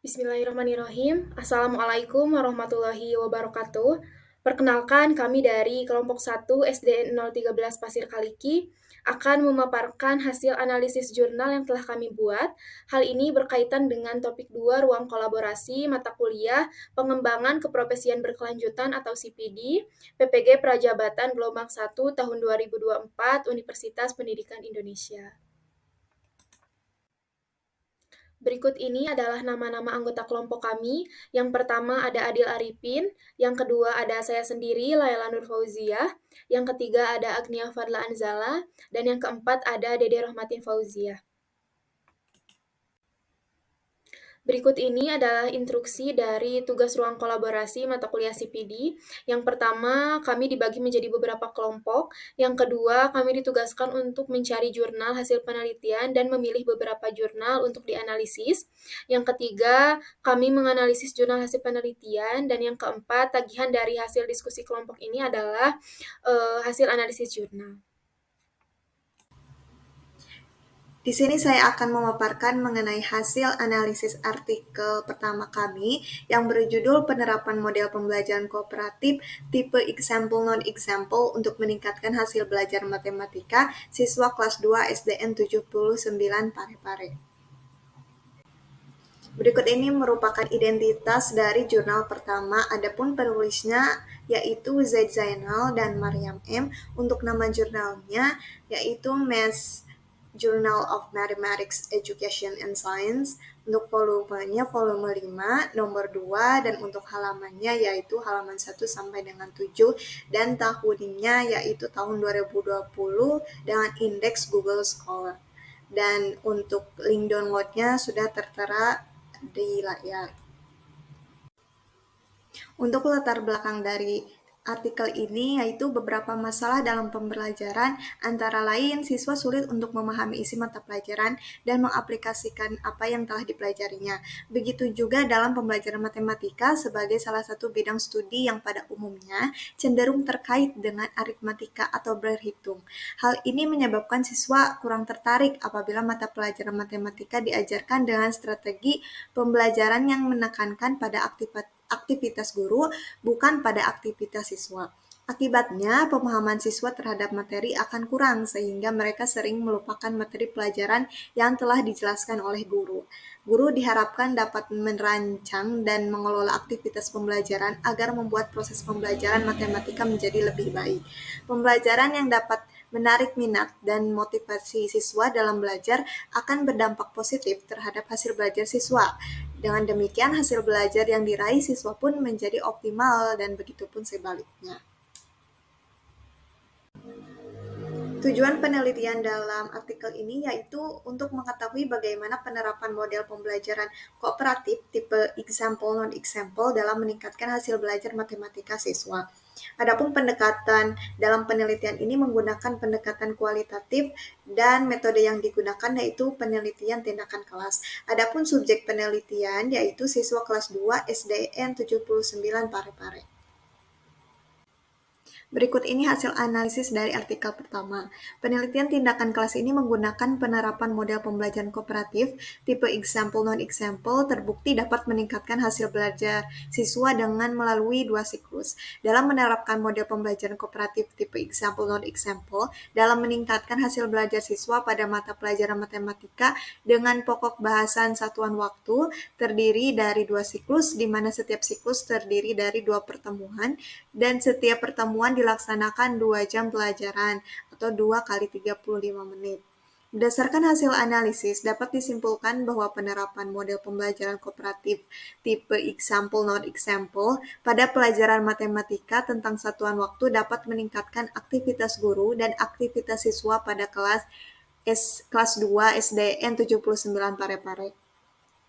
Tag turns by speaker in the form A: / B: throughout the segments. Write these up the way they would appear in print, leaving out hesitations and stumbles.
A: Bismillahirrahmanirrahim. Assalamualaikum warahmatullahi wabarakatuh. Perkenalkan, kami dari kelompok 1 SDN 013 Pasir Kaliki akan memaparkan hasil analisis jurnal yang telah kami buat. Hal ini berkaitan dengan topik 2 ruang kolaborasi mata kuliah pengembangan keprofesian berkelanjutan atau CPD PPG Prajabatan Gelombang 1 tahun 2024 Universitas Pendidikan Indonesia. Berikut ini adalah nama-nama anggota kelompok kami. Yang pertama ada Adil Arifin, yang kedua ada saya sendiri, Laila Nur Fauziah, yang ketiga ada Agnia Fadla Anzala, dan yang keempat ada Dede Rohmatin Fauziah. Berikut ini adalah instruksi dari tugas ruang kolaborasi mata kuliah CPD. Yang pertama, kami dibagi menjadi beberapa kelompok. Yang kedua, kami ditugaskan untuk mencari jurnal hasil penelitian dan memilih beberapa jurnal untuk dianalisis. Yang ketiga, kami menganalisis jurnal hasil penelitian. Dan yang keempat, tagihan dari hasil diskusi kelompok ini adalah hasil analisis jurnal.
B: Di sini saya akan memaparkan mengenai hasil analisis artikel pertama kami yang berjudul Penerapan Model Pembelajaran Kooperatif Tipe Example Non-Example untuk meningkatkan hasil belajar matematika siswa kelas 2 SDN 79 Parepare. Berikut ini merupakan identitas dari jurnal pertama, adapun penulisnya yaitu Zaid Zainal dan Maryam M. Untuk nama jurnalnya yaitu Math Journal of Mathematics, Education and Science. Untuk volumenya volume 5, nomor 2, dan untuk halamannya yaitu halaman 1 sampai dengan 7, dan tahunnya yaitu tahun 2020 dengan indeks Google Scholar. Dan untuk link downloadnya sudah tertera di layar. Untuk latar belakang dari artikel ini yaitu beberapa masalah dalam pembelajaran, antara lain siswa sulit untuk memahami isi mata pelajaran dan mengaplikasikan apa yang telah dipelajarinya. Begitu juga dalam pembelajaran matematika sebagai salah satu bidang studi yang pada umumnya cenderung terkait dengan aritmatika atau berhitung. Hal ini menyebabkan siswa kurang tertarik apabila mata pelajaran matematika diajarkan dengan strategi pembelajaran yang menekankan pada aktivitas guru, bukan pada aktivitas siswa. Akibatnya, pemahaman siswa terhadap materi akan kurang sehingga mereka sering melupakan materi pelajaran yang telah dijelaskan oleh guru. Guru diharapkan dapat merancang dan mengelola aktivitas pembelajaran agar membuat proses pembelajaran matematika menjadi lebih baik. Pembelajaran yang dapat menarik minat dan motivasi siswa dalam belajar akan berdampak positif terhadap hasil belajar siswa. Dengan demikian, hasil belajar yang diraih siswa pun menjadi optimal dan begitupun sebaliknya. Tujuan penelitian dalam artikel ini yaitu untuk mengetahui bagaimana penerapan model pembelajaran kooperatif tipe example non-example dalam meningkatkan hasil belajar matematika siswa. Adapun pendekatan dalam penelitian ini menggunakan pendekatan kualitatif dan metode yang digunakan yaitu penelitian tindakan kelas. Adapun subjek penelitian yaitu siswa kelas 2 SDN 79 Parepare. Berikut ini hasil analisis dari artikel pertama. Penelitian tindakan kelas ini menggunakan penerapan model pembelajaran kooperatif tipe example non-example terbukti dapat meningkatkan hasil belajar siswa dengan melalui 2 siklus. Dalam menerapkan model pembelajaran kooperatif tipe example non-example dalam meningkatkan hasil belajar siswa pada mata pelajaran matematika dengan pokok bahasan satuan waktu terdiri dari 2 siklus di mana setiap siklus terdiri dari 2 pertemuan dan setiap pertemuan dilaksanakan 2 jam pelajaran atau 2 kali 35 menit. Berdasarkan hasil analisis, dapat disimpulkan bahwa penerapan model pembelajaran kooperatif tipe example non-example pada pelajaran matematika tentang satuan waktu dapat meningkatkan aktivitas guru dan aktivitas siswa pada kelas 2 SDN 79 Parepare.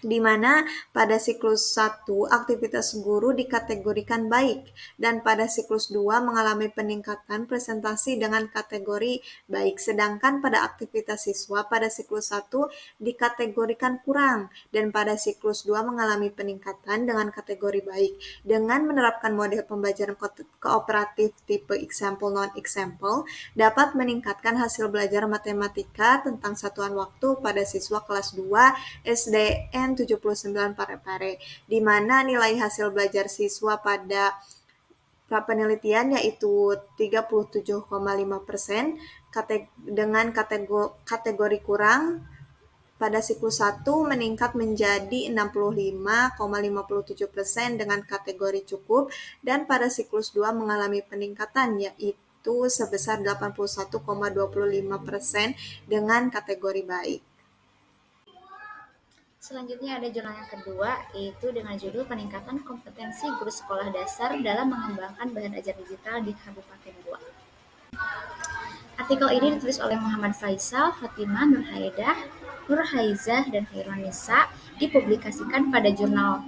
B: Di mana pada siklus 1 aktivitas guru dikategorikan baik dan pada siklus 2 mengalami peningkatan presentasi dengan kategori baik, sedangkan pada aktivitas siswa pada siklus 1 dikategorikan kurang dan pada siklus 2 mengalami peningkatan dengan kategori baik. Dengan menerapkan model pembelajaran kooperatif tipe example non-example dapat meningkatkan hasil belajar matematika tentang satuan waktu pada siswa kelas 2 SDN 79 pare-pare, di mana nilai hasil belajar siswa pada penelitian yaitu 37,5%, dengan kategori kurang pada siklus 1 meningkat menjadi 65,57% dengan kategori cukup, dan pada siklus 2 mengalami peningkatan yaitu sebesar 81,25% dengan kategori baik.
C: Selanjutnya ada jurnal yang kedua, yaitu dengan judul Peningkatan Kompetensi Guru Sekolah Dasar dalam Mengembangkan Bahan Ajar Digital di Kabupaten Goa. Artikel ini ditulis oleh Muhammad Faisal, Fatimah, Nurhaidah, Nurhaizah, dan Nisa, dipublikasikan pada Jurnal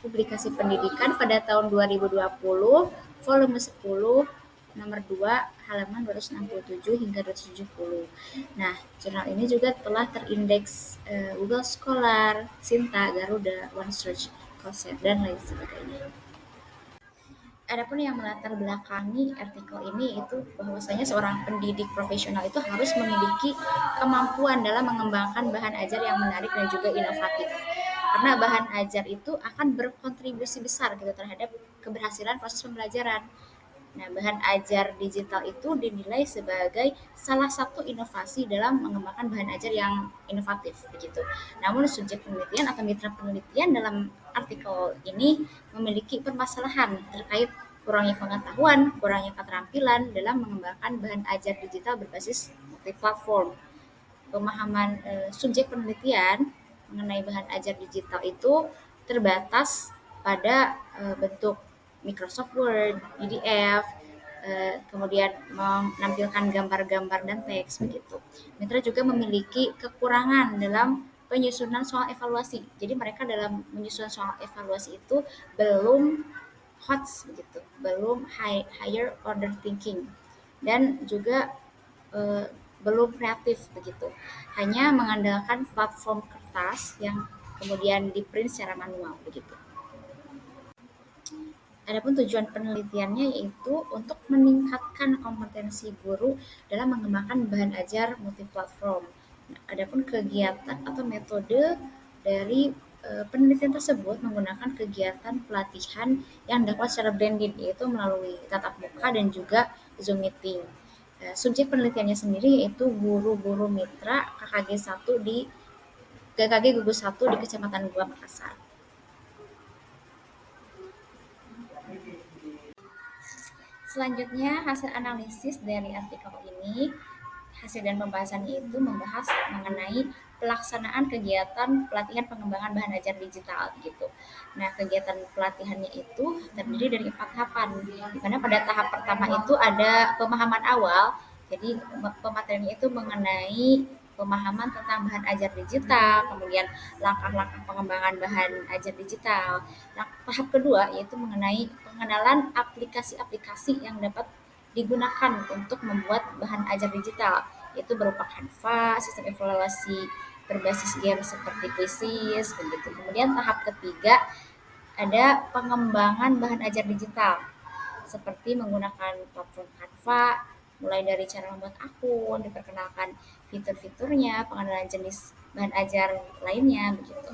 C: Publikasi Pendidikan pada tahun 2020, volume 10, nomor 2, halaman 267 hingga 270. Nah, jurnal ini juga telah terindeks Google Scholar, Sinta, Garuda, OneSearch, Coursera, dan lain sebagainya. Adapun yang melatar belakangi artikel ini itu bahwasanya seorang pendidik profesional itu harus memiliki kemampuan dalam mengembangkan bahan ajar yang menarik dan juga inovatif. Karena bahan ajar itu akan berkontribusi besar gitu terhadap keberhasilan proses pembelajaran. Nah, bahan ajar digital itu dinilai sebagai salah satu inovasi dalam mengembangkan bahan ajar yang inovatif begitu. Namun subjek penelitian atau mitra penelitian dalam artikel ini memiliki permasalahan terkait kurangnya pengetahuan, kurangnya keterampilan dalam mengembangkan bahan ajar digital berbasis multiplatform. Pemahaman subjek penelitian mengenai bahan ajar digital itu terbatas pada bentuk Microsoft Word, PDF, kemudian menampilkan gambar-gambar dan teks begitu. Mitra juga memiliki kekurangan dalam penyusunan soal evaluasi. Jadi mereka dalam menyusun soal evaluasi itu belum HOTS begitu, belum higher order thinking, dan juga belum kreatif begitu. Hanya mengandalkan platform kertas yang kemudian di-print secara manual begitu. Adapun tujuan penelitiannya yaitu untuk meningkatkan kompetensi guru dalam mengembangkan bahan ajar multiplatform. Nah, adapun kegiatan atau metode dari penelitian tersebut menggunakan kegiatan pelatihan yang dilakukan secara blended, yaitu melalui tatap muka dan juga Zoom meeting. Subjek penelitiannya sendiri yaitu guru-guru mitra KKG 1 di GKG Gugus 1 di Kecamatan Goa, Makassar. Selanjutnya, hasil analisis dari artikel ini, hasil dan pembahasannya itu membahas mengenai pelaksanaan kegiatan pelatihan pengembangan bahan ajar digital gitu. Nah, kegiatan pelatihannya itu terdiri dari 4 tahapan, di mana pada tahap pertama itu ada pemahaman awal, jadi pemateriannya itu mengenai pemahaman tentang bahan ajar digital, kemudian langkah-langkah pengembangan bahan ajar digital. Nah, tahap kedua yaitu mengenai pengenalan aplikasi-aplikasi yang dapat digunakan untuk membuat bahan ajar digital, yaitu berupa Canva, sistem evaluasi berbasis game seperti Quizzes, begitu. Kemudian tahap ketiga ada pengembangan bahan ajar digital, seperti menggunakan platform Canva, mulai dari cara membuat akun, diperkenalkan fitur-fiturnya, pengenalan jenis bahan ajar lainnya, begitu.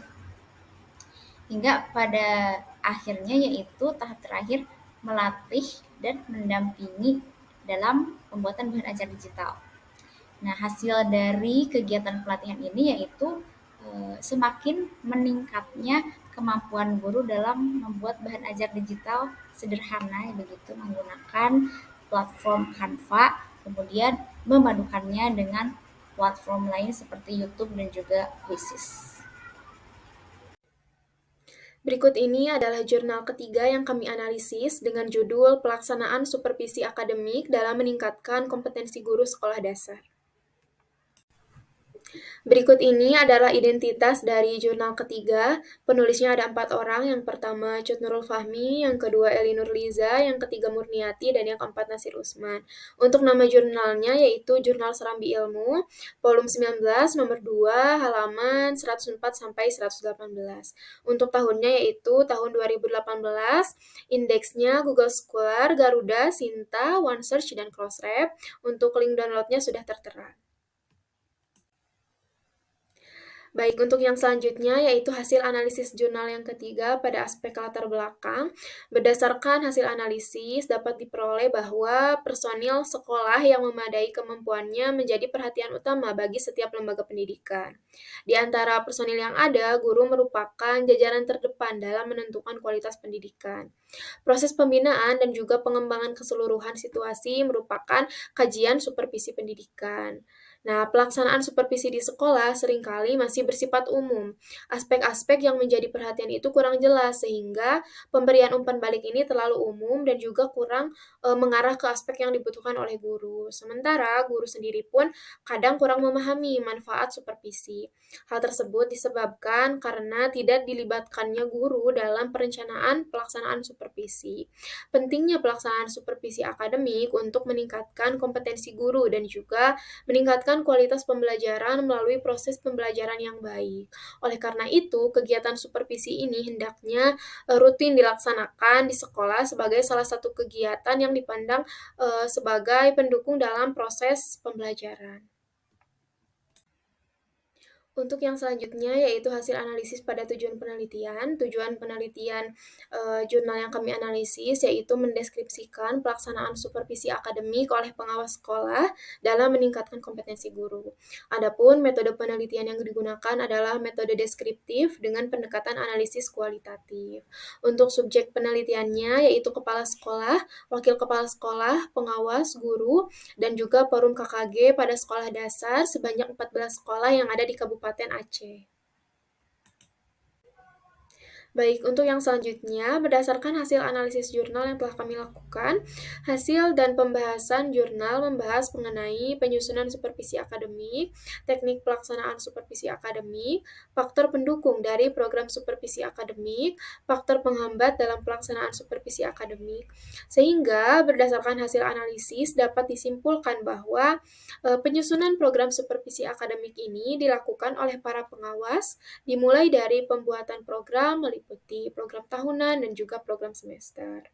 C: Hingga pada akhirnya yaitu tahap terakhir melatih dan mendampingi dalam pembuatan bahan ajar digital. Nah, hasil dari kegiatan pelatihan ini yaitu semakin meningkatnya kemampuan guru dalam membuat bahan ajar digital sederhana begitu menggunakan platform Canva, kemudian memadukannya dengan platform lain seperti YouTube dan juga Quizzes.
A: Berikut ini adalah jurnal ketiga yang kami analisis dengan judul Pelaksanaan Supervisi Akademik dalam Meningkatkan Kompetensi Guru Sekolah Dasar. Berikut ini adalah identitas dari jurnal ketiga. Penulisnya ada 4 orang. Yang pertama Cut Nurul Fahmi, yang kedua Eli Nurliza, yang ketiga Murniati, dan yang keempat Nasir Usman. Untuk nama jurnalnya yaitu Jurnal Serambi Ilmu, volume 19, nomor 2, halaman 104 sampai 118. Untuk tahunnya yaitu tahun 2018. Indeksnya Google Scholar, Garuda, Sinta, OneSearch, dan Crossref. Untuk link downloadnya sudah tertera. Baik, untuk yang selanjutnya yaitu hasil analisis jurnal yang ketiga pada aspek latar belakang. Berdasarkan hasil analisis dapat diperoleh bahwa personil sekolah yang memadai kemampuannya menjadi perhatian utama bagi setiap lembaga pendidikan. Di antara personil yang ada, guru merupakan jajaran terdepan dalam menentukan kualitas pendidikan. Proses pembinaan dan juga pengembangan keseluruhan situasi merupakan kajian supervisi pendidikan. Nah, pelaksanaan supervisi di sekolah seringkali masih bersifat umum. Aspek-aspek yang menjadi perhatian itu kurang jelas, sehingga pemberian umpan balik ini terlalu umum dan juga kurang mengarah ke aspek yang dibutuhkan oleh guru. Sementara guru sendiri pun kadang kurang memahami manfaat supervisi. Hal tersebut disebabkan karena tidak dilibatkannya guru dalam perencanaan pelaksanaan supervisi. Pentingnya pelaksanaan supervisi akademik untuk meningkatkan kompetensi guru dan juga meningkatkan kualitas pembelajaran melalui proses pembelajaran yang baik. Oleh karena itu, kegiatan supervisi ini hendaknya rutin dilaksanakan di sekolah sebagai salah satu kegiatan yang dipandang sebagai pendukung dalam proses pembelajaran. Untuk yang selanjutnya yaitu hasil analisis pada tujuan penelitian. Tujuan penelitian jurnal yang kami analisis yaitu mendeskripsikan pelaksanaan supervisi akademik oleh pengawas sekolah dalam meningkatkan kompetensi guru. Adapun metode penelitian yang digunakan adalah metode deskriptif dengan pendekatan analisis kualitatif. Untuk subjek penelitiannya yaitu kepala sekolah, wakil kepala sekolah, pengawas, guru, dan juga forum KKG pada sekolah dasar sebanyak 14 sekolah yang ada di Kabupaten Aceh. Baik, untuk yang selanjutnya, berdasarkan hasil analisis jurnal yang telah kami lakukan, hasil dan pembahasan jurnal membahas mengenai penyusunan supervisi akademik, teknik pelaksanaan supervisi akademik, faktor pendukung dari program supervisi akademik, faktor penghambat dalam pelaksanaan supervisi akademik. Sehingga berdasarkan hasil analisis dapat disimpulkan bahwa penyusunan program supervisi akademik ini dilakukan oleh para pengawas dimulai dari pembuatan program meliputi program tahunan dan juga program semester.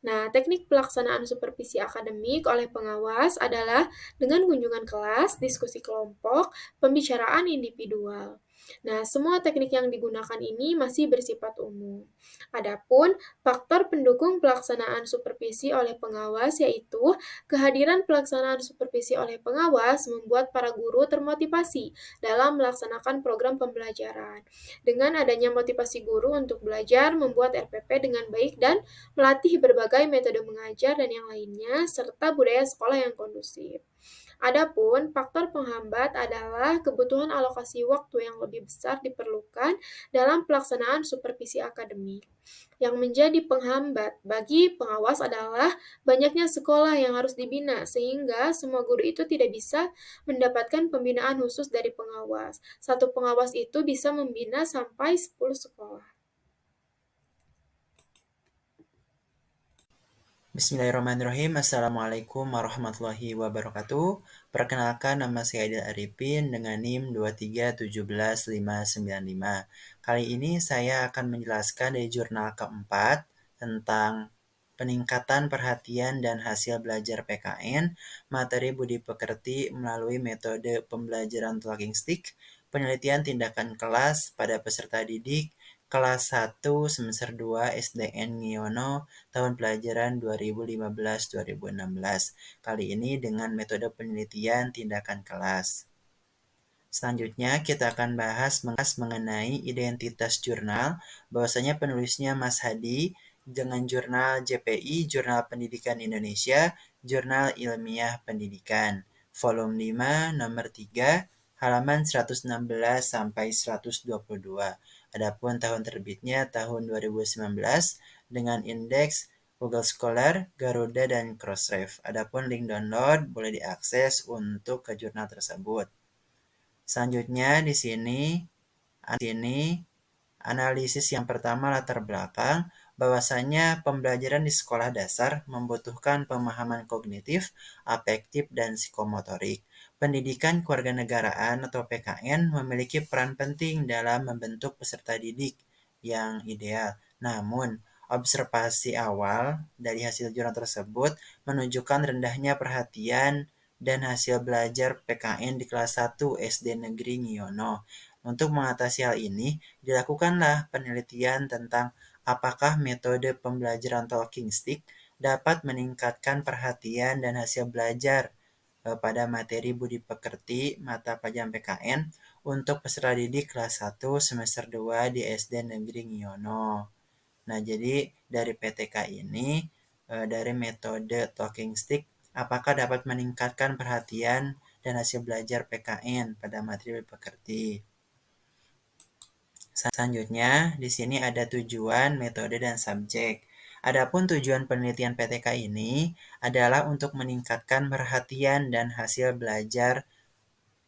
A: Nah, teknik pelaksanaan supervisi akademik oleh pengawas adalah dengan kunjungan kelas, diskusi kelompok, pembicaraan individual. Nah, semua teknik yang digunakan ini masih bersifat umum. Adapun faktor pendukung pelaksanaan supervisi oleh pengawas yaitu kehadiran pelaksanaan supervisi oleh pengawas membuat para guru termotivasi dalam melaksanakan program pembelajaran. Dengan adanya motivasi guru untuk belajar membuat RPP dengan baik dan melatih berbagai metode mengajar dan yang lainnya, serta budaya sekolah yang kondusif. Adapun faktor penghambat adalah kebutuhan alokasi waktu yang lebih besar diperlukan dalam pelaksanaan supervisi akademik. Yang menjadi penghambat bagi pengawas adalah banyaknya sekolah yang harus dibina, sehingga semua guru itu tidak bisa mendapatkan pembinaan khusus dari pengawas. Satu pengawas itu bisa membina sampai 10 sekolah.
D: Bismillahirrahmanirrahim. Assalamualaikum warahmatullahi wabarakatuh. Perkenalkan, nama saya Aidil Arifin dengan NIM 2317595. Kali ini saya akan menjelaskan dari jurnal keempat tentang peningkatan perhatian dan hasil belajar PKN, materi budi pekerti melalui metode pembelajaran talking stick, penelitian tindakan kelas pada peserta didik, kelas 1 semester 2 SDN Ngiono tahun pelajaran 2015-2016. Kali ini dengan metode penelitian tindakan kelas. Selanjutnya kita akan bahas mengenai identitas jurnal, bahwasanya penulisnya Mas Hadi dengan jurnal JPI, Jurnal Pendidikan Indonesia, Jurnal Ilmiah Pendidikan, volume 5, nomor 3, halaman 116 sampai 122. Adapun tahun terbitnya tahun 2019 dengan indeks Google Scholar, Garuda, dan Crossref. Adapun link download boleh diakses untuk ke jurnal tersebut. Selanjutnya di sini analisis yang pertama latar belakang, bahwasanya pembelajaran di sekolah dasar membutuhkan pemahaman kognitif, afektif, dan psikomotorik. Pendidikan kewarganegaraan atau PKN memiliki peran penting dalam membentuk peserta didik yang ideal. Namun, observasi awal dari hasil jurnal tersebut menunjukkan rendahnya perhatian dan hasil belajar PKN di kelas 1 SD Negeri Ngiono. Untuk mengatasi hal ini, dilakukanlah penelitian tentang apakah metode pembelajaran talking stick dapat meningkatkan perhatian dan hasil belajar pada materi budi pekerti mata pelajaran PKN untuk peserta didik kelas 1 semester 2 di SD Negeri Ngiono. Nah, jadi dari PTK ini, dari metode talking stick, apakah dapat meningkatkan perhatian dan hasil belajar PKN pada materi budi pekerti. Selanjutnya, di sini ada tujuan, metode, dan subjek. Adapun tujuan penelitian PTK ini adalah untuk meningkatkan perhatian dan hasil belajar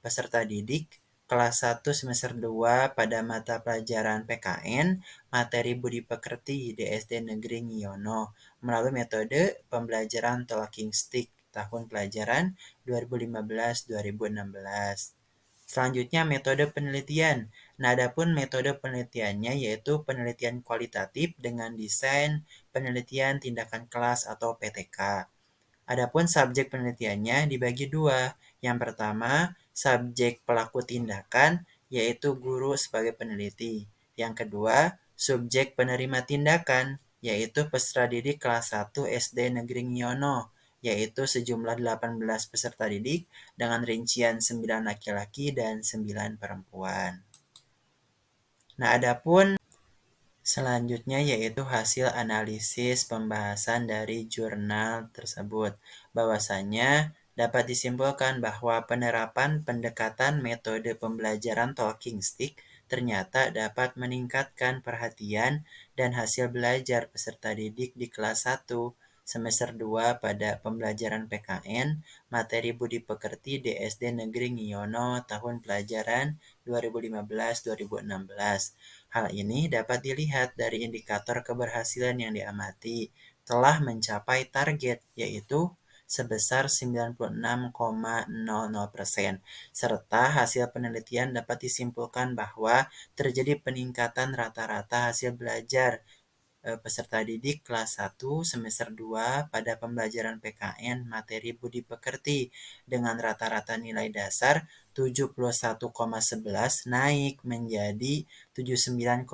D: peserta didik kelas 1 semester 2 pada mata pelajaran PKN materi budi pekerti di SD Negeri Ngiono melalui metode pembelajaran talking stick tahun pelajaran 2015-2016. Selanjutnya metode penelitian. Nah, adapun metode penelitiannya yaitu penelitian kualitatif dengan desain penelitian tindakan kelas atau PTK. Adapun subjek penelitiannya dibagi dua. Yang pertama, subjek pelaku tindakan, yaitu guru sebagai peneliti. Yang kedua, subjek penerima tindakan, yaitu peserta didik kelas 1 SD Negeri Ngiono, yaitu sejumlah 18 peserta didik dengan rincian 9 laki-laki dan 9 perempuan. Nah, adapun selanjutnya yaitu hasil analisis pembahasan dari jurnal tersebut. Bahwasanya dapat disimpulkan bahwa penerapan pendekatan metode pembelajaran talking stick ternyata dapat meningkatkan perhatian dan hasil belajar peserta didik di kelas 1 semester 2 pada pembelajaran PKN materi budi pekerti di SD Negeri Ngiono tahun pelajaran 2015-2016. Hal ini dapat dilihat dari indikator keberhasilan yang diamati telah mencapai target, yaitu sebesar 96,00%, serta hasil penelitian dapat disimpulkan bahwa terjadi peningkatan rata-rata hasil belajar peserta didik kelas 1 semester 2 pada pembelajaran PKN materi budi pekerti dengan rata-rata nilai dasar 71,11 naik menjadi 79,44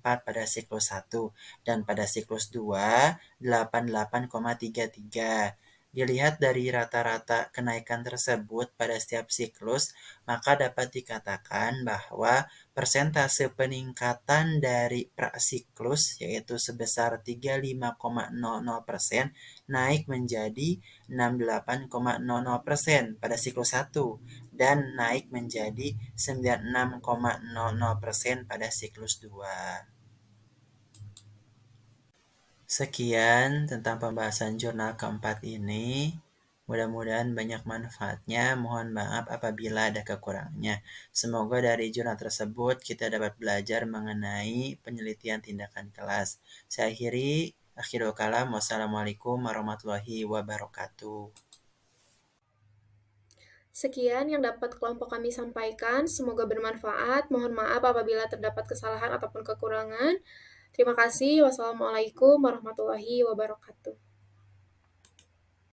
D: pada siklus 1 dan pada siklus 2 88,33. Dilihat dari rata-rata kenaikan tersebut pada setiap siklus, maka dapat dikatakan bahwa persentase peningkatan dari prasiklus yaitu sebesar 35,00% naik menjadi 68,00% pada siklus 1 dan naik menjadi 96,00% pada siklus 2. Sekian tentang pembahasan jurnal keempat ini. Mudah-mudahan banyak manfaatnya. Mohon maaf apabila ada kekurangannya. Semoga dari jurnal tersebut kita dapat belajar mengenai penelitian tindakan kelas. Saya akhiri. Akhirul kalam. Wassalamualaikum warahmatullahi wabarakatuh.
A: Sekian yang dapat kelompok kami sampaikan. Semoga bermanfaat. Mohon maaf apabila terdapat kesalahan ataupun kekurangan. Terima kasih. Wassalamualaikum warahmatullahi wabarakatuh.